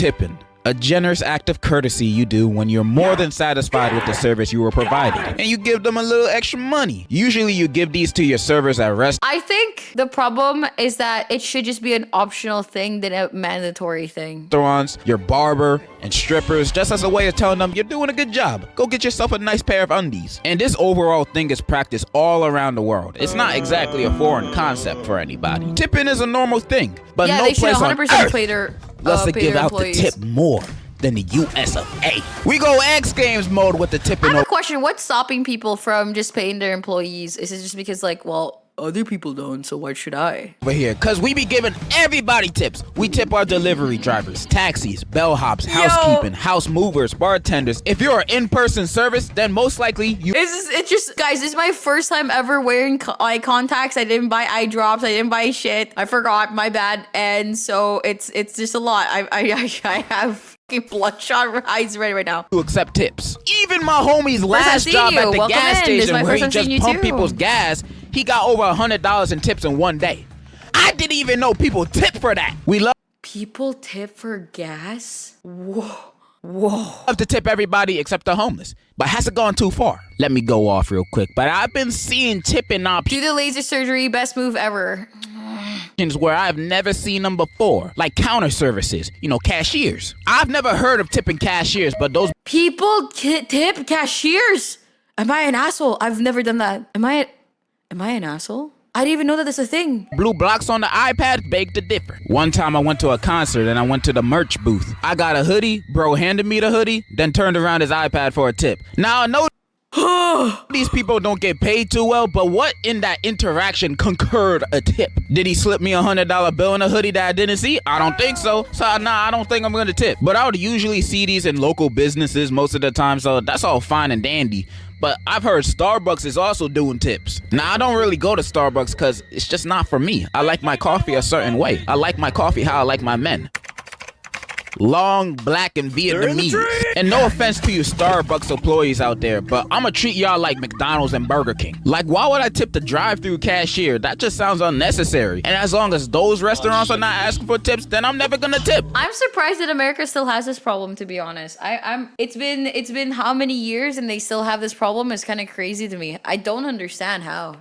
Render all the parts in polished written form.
Tipping. A generous act of courtesy you do when you're more than satisfied with the service you were provided, and you give them a little extra money. Usually you give these to your servers at restaurants. I think the problem is that it should just be an optional thing than a mandatory thing. Your barber, and strippers, just as a way of telling them you're doing a good job. Go get yourself a nice pair of undies. And this overall thing is practiced all around the world. It's not exactly a foreign concept for anybody. Tipping is a normal thing, but yeah, no they should place 100% on earth pay their let's pay give their out employees. the tip more than the US of A. We go X Games mode with the tipping. I have a question. What's stopping people from just paying their employees? Is it just because, like, well, other people don't, so why should I? Over here, cause we be giving everybody tips. We tip our delivery drivers, taxis, bellhops, housekeeping, house movers, bartenders. If you're an in-person service, then most likely you. It's just, guys, this is my first time ever wearing eye contacts. I didn't buy eye drops. I didn't buy shit. I forgot. My bad. And so it's just a lot. I have bloodshot eyes right now. To accept tips. Even my homie's last job at the gas station where he just pumped people's gas, he got over $100 in tips in one day. I didn't even know people tip for that. We love people tip for gas? Whoa. Love to tip everybody except the homeless, but has it gone too far? Let me go off real quick, but I've been seeing tipping do the laser surgery, best move ever. Where I've never seen them before, like counter services, you know, cashiers. I've never heard of tipping cashiers, but those people tip cashiers. Am I an asshole? I've never done that. Am I an asshole? I didn't even know that that's a thing. Blue blocks on the iPad beg to differ. One time I went to a concert and I went to the merch booth. I got a hoodie, bro handed me the hoodie, then turned around his iPad for a tip. Now I know these people don't get paid too well, but what in that interaction concurred a tip? Did he slip me a $100 bill in a hoodie that I didn't see? I don't think so. So nah, I don't think I'm gonna tip. But I would usually see these in local businesses most of the time, so that's all fine and dandy. But I've heard Starbucks is also doing tips. Now, I don't really go to Starbucks because it's just not for me. I like my coffee a certain way. I like my coffee how I like my men. Long, black, and Vietnamese. And no offense to you Starbucks employees out there, but I'ma treat y'all like McDonald's and Burger King. Like, why would I tip the drive-through cashier? That just sounds unnecessary. And as long as those restaurants are not asking for tips, then I'm never gonna tip. I'm surprised that America still has this problem, to be honest. It's been how many years and they still have this problem? It's kind of crazy to me. I don't understand how.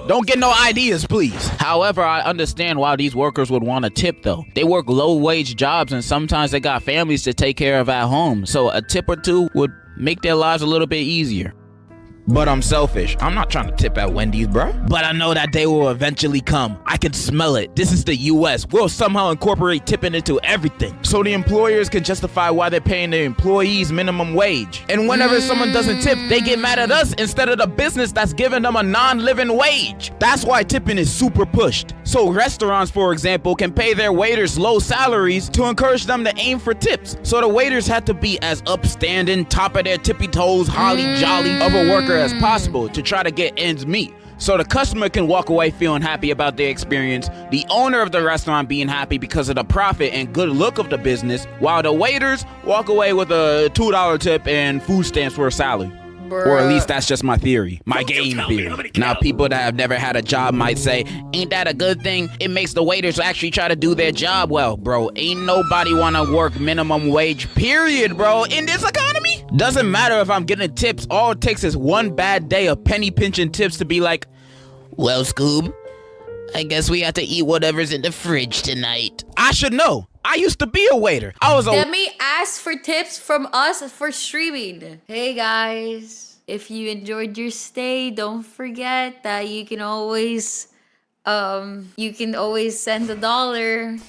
Don't get no ideas, please. However, I understand why these workers would want to tip, though. They work low-wage jobs, and sometimes they got families to take care of at home, so a tip or two would make their lives a little bit easier. But I'm selfish. I'm not trying to tip at Wendy's, bro. But I know that day will eventually come. I can smell it. This is the US. We'll somehow incorporate tipping into everything, so the employers can justify why they're paying their employees minimum wage. And whenever someone doesn't tip, they get mad at us instead of the business that's giving them a non-living wage. That's why tipping is super pushed. So restaurants, for example, can pay their waiters low salaries to encourage them to aim for tips. So the waiters have to be as upstanding, top of their tippy toes, holly jolly of a worker as possible to try to get ends meet. So the customer can walk away feeling happy about their experience, the owner of the restaurant being happy because of the profit and good look of the business, while the waiters walk away with a $2 tip and food stamps for a salary. Bruh. Or at least that's just my theory, my game theory. Now people that have never had a job might say, ain't that a good thing? It makes the waiters actually try to do their job well. Bro, ain't nobody wanna work minimum wage, period, bro, in this economy. Doesn't matter if I'm getting tips, all it takes is one bad day of penny pinching tips to be like, well, Scoob, I guess we have to eat whatever's in the fridge tonight. I should know. I used to be a waiter. Demi asked for tips from us for streaming. Hey guys, if you enjoyed your stay, don't forget that you can always send $1.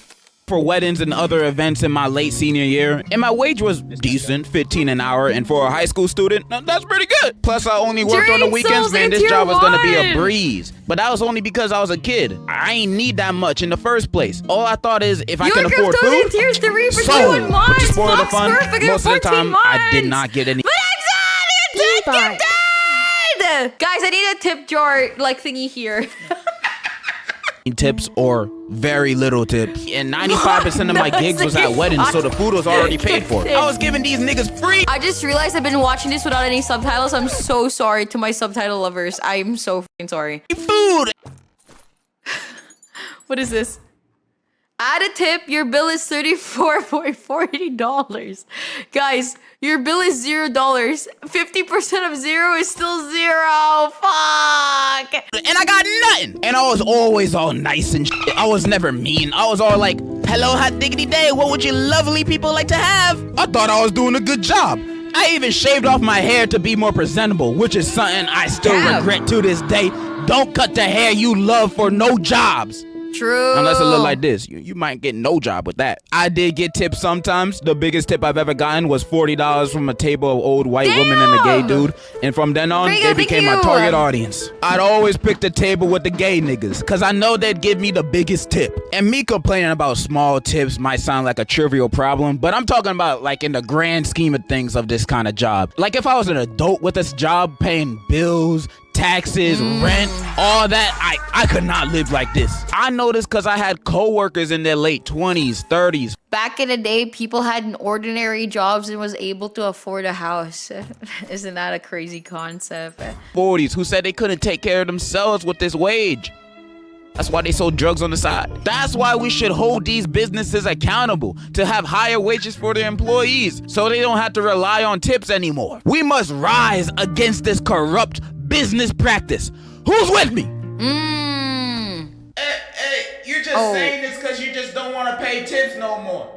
For weddings and other events in my late senior year, and my wage was decent, $15 an hour, and for a high school student, that's pretty good. Plus, I only worked on the weekends, man. This job was gonna be a breeze. But that was only because I was a kid. I ain't need that much in the first place. All I thought is, if I can afford food, tiers 3 for so, 21 months. but to spoil the fun, most of the time, months. I did not get any. But exactly, guys, I need a tip jar like thingy here. Tips or very little tips, and 95% of my gigs was at weddings, so the food was already paid for. I was giving these niggas free. I just realized I've been watching this without any subtitles. I'm so sorry to my subtitle lovers. I'm so f***ing sorry. Food. What is this? Add a tip, your bill is $34.40. Guys, your bill is $0. 50% of zero is still zero. Fuck. And I got nothing. And I was always all nice and shit. I was never mean. I was all like, hello, hot diggity day. What would you lovely people like to have? I thought I was doing a good job. I even shaved off my hair to be more presentable, which is something I still regret to this day. Don't cut the hair you love for no jobs. True. Unless it look like this. You might get no job with that. I did get tips sometimes. The biggest tip I've ever gotten was $40 from a table of old white women and a gay dude. And from then on, they became my target audience. I'd always pick the table with the gay niggas, because I know they'd give me the biggest tip. And me complaining about small tips might sound like a trivial problem, but I'm talking about like in the grand scheme of things of this kind of job. Like if I was an adult with this job paying bills, taxes, rent, all that, I could not live like this. I know this because I had coworkers in their late 20s, 30s. Back in the day, people had ordinary jobs and was able to afford a house. Isn't that a crazy concept? 40s who said they couldn't take care of themselves with this wage. That's why they sold drugs on the side. That's why we should hold these businesses accountable to have higher wages for their employees so they don't have to rely on tips anymore. We must rise against this corrupt business practice. Who's with me? Hey, you're just saying this because you just don't want to pay tips no more.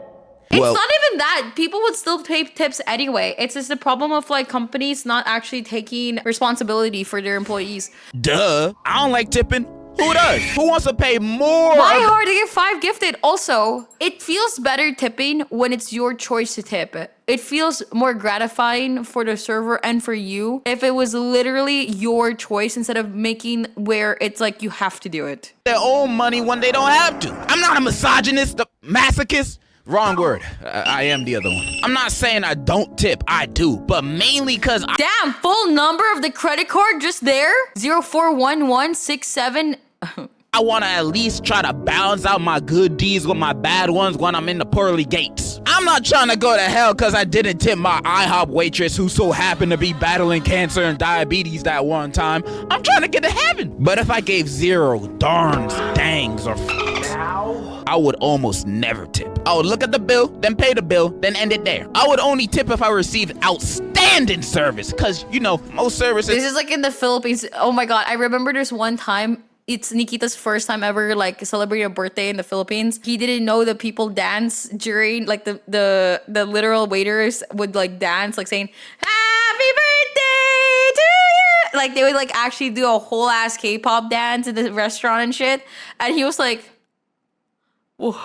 It's not even that. People would still pay tips anyway. It's just the problem of like companies not actually taking responsibility for their employees. Duh. I don't like tipping. Who does? Who wants to pay more? Why hard to get 5 gifted? Also, it feels better tipping when it's your choice to tip. It feels more gratifying for the server and for you if it was literally your choice instead of making where it's like you have to do it. Their own money when they don't have to. I'm not a misogynist, a masochist. Wrong word. I am the other one. I'm not saying I don't tip. I do, but mainly because Damn, full number of the credit card just there? 041167. I want to at least try to balance out my good deeds with my bad ones when I'm in the pearly gates. I'm not trying to go to hell because I didn't tip my IHOP waitress who so happened to be battling cancer and diabetes that one time. I'm trying to get to heaven. But if I gave 0, darns, dangs, or I would almost never tip. I would look at the bill, then pay the bill, then end it there. I would only tip if I received outstanding service because, you know, most services... This is like in the Philippines. Oh my God, I remember there's one time, it's Nikita's first time ever like celebrating a birthday in the Philippines. He didn't know that people dance during like the literal waiters would like dance like saying happy birthday to you. Like they would like actually do a whole ass K-pop dance in the restaurant and shit. And he was like, whoa.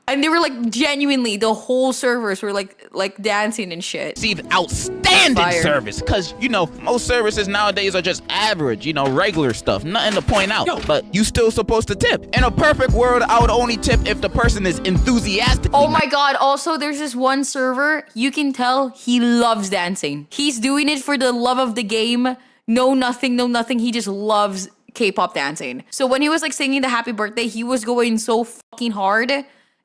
And they were like genuinely, the whole servers were like dancing and shit. Receive outstanding service, cause you know most services nowadays are just average, you know, regular stuff, nothing to point out. But you still supposed to tip. In a perfect world, I would only tip if the person is enthusiastic. Oh my God! Also, there's this one server you can tell he loves dancing. He's doing it for the love of the game. No nothing. He just loves K-pop dancing. So when he was like singing the happy birthday, he was going so fucking hard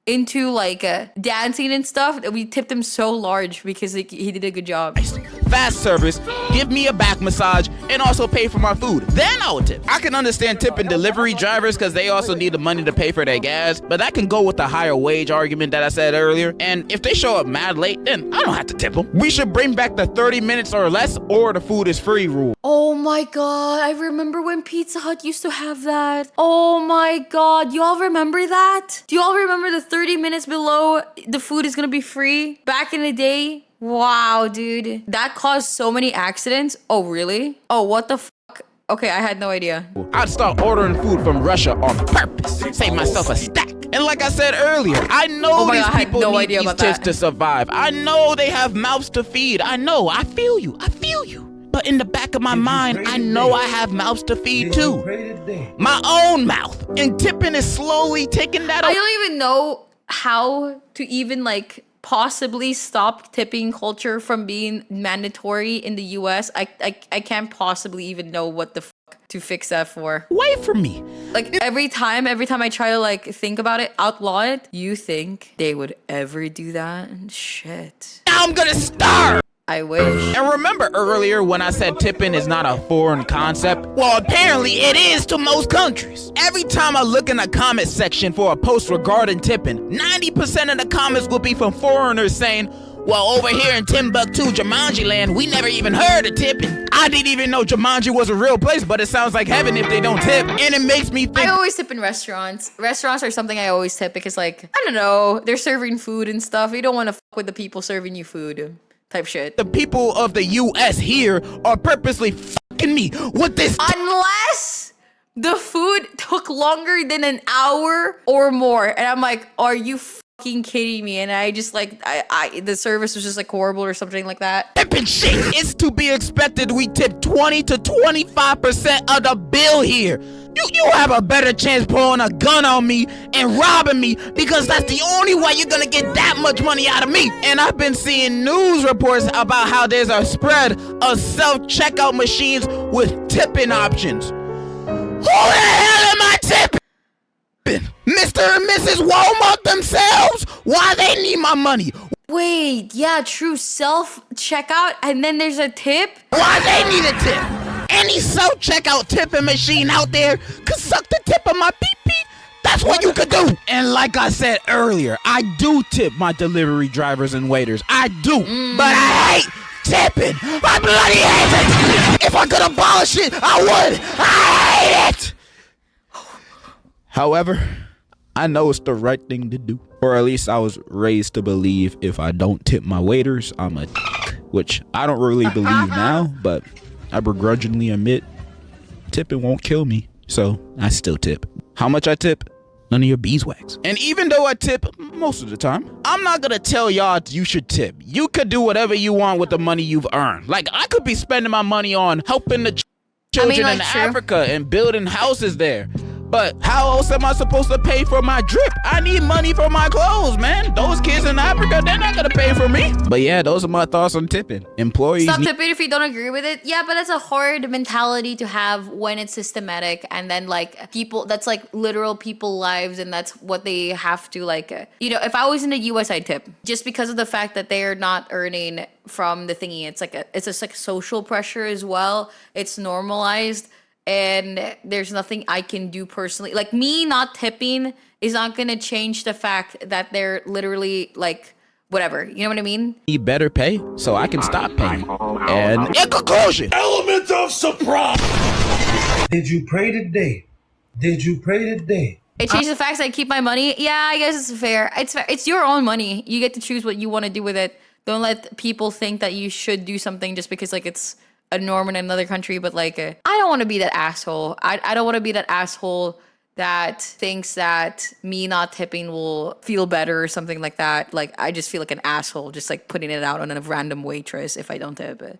into like dancing and stuff that we tipped him so large because like, he did a good job. Fast service, give me a back massage, and also pay for my food. Then I would tip. I can understand tipping delivery drivers because they also need the money to pay for their gas, but that can go with the higher wage argument that I said earlier. And if they show up mad late, then I don't have to tip them. We should bring back the 30 minutes or less or the food is free rule. Oh my God, I remember when Pizza Hut used to have that. Oh my God, you all remember that? Do you all remember the 30 minutes below the food is gonna be free? Back in the day? Wow, dude. That caused so many accidents. Oh, really? Oh, what the fuck? Okay, I had no idea. I'd start ordering food from Russia on purpose. Save myself a stack. And like I said earlier, I know these people need these tips to survive. I know they have mouths to feed. I know. I feel you. But in the back of my mind, I know I have mouths to feed too. My own mouth. And tipping is slowly taking that over. I don't even know how to even like possibly stop tipping culture from being mandatory in the US. I can't possibly even know what the fuck to fix that for. Wait for me. Like every time I try to like think about it, outlaw it, you think they would ever do that? Shit. Now I'm gonna starve. I wish. And remember earlier when I said tipping is not a foreign concept? Well, apparently it is to most countries. Every time I look in the comment section for a post regarding tipping, 90% of the comments will be from foreigners saying, well, over here in Timbuktu, Jumanji land, we never even heard of tipping. I didn't even know Jumanji was a real place, but it sounds like heaven if they don't tip. And it makes me think. I always tip in restaurants. Restaurants are something I always tip because, like, I don't know, they're serving food and stuff. You don't want to fuck with the people serving you food. Type shit. The people of the U.S. here are purposely fucking me with this. Unless the food took longer than an hour or more. And I'm like, are you fucking kidding me? And I just like, the service was just like horrible or something like that. Tipping shit. It's to be expected we tip 20 to 25% of the bill here. You have a better chance pulling a gun on me and robbing me because that's the only way you're gonna get that much money out of me. And I've been seeing news reports about how there's a spread of self-checkout machines with tipping options. Who the hell am I tipping? Mr. and Mrs. Walmart themselves? Why they need my money? Wait, yeah, true. Self-checkout and then there's a tip? Why they need a tip? Any self-checkout tipping machine out there could suck the tip of my pee-pee. That's what you could do. And like I said earlier, I do tip my delivery drivers and waiters. I do. But I hate tipping. I bloody hate it. If I could abolish it, I would. I hate it. However, I know it's the right thing to do. Or at least I was raised to believe if I don't tip my waiters, I'm a which I don't really believe now, but I begrudgingly admit tipping won't kill me, so I still tip. How much I tip? None of your beeswax. And even though I tip most of the time, I'm not gonna tell y'all you should tip. You could do whatever you want with the money you've earned. Like, I could be spending my money on helping the children in Africa and building houses there. But how else am I supposed to pay for my drip? I need money for my clothes, man. Those kids in Africa, they're not gonna pay for me. But yeah, those are my thoughts on tipping. Employees Stop tipping if you don't agree with it. Yeah, but that's a hard mentality to have when it's systematic and then like people, that's like literal people lives and that's what they have to like, you know, if I was in the US, I'd tip just because of the fact that they're not earning from the thingy. It's like it's just like social pressure as well. It's normalized. And there's nothing I can do personally. Like, me not tipping is not gonna change the fact that they're literally like whatever. You know what I mean? need better pay so I can stop paying. And in conclusion, Element of surprise. Did you pray today? Did you pray today? It changes the fact that I keep my money. Yeah, I guess it's fair. It's fair. It's your own money. You get to choose what you want to do with it. Don't let people think that you should do something just because like it's a norm in another country. But like, I don't want to be that asshole. I don't want to be that asshole that thinks that me not tipping will feel better or something like that. Like, I just feel like an asshole just like putting it out on a random waitress if I don't tip it.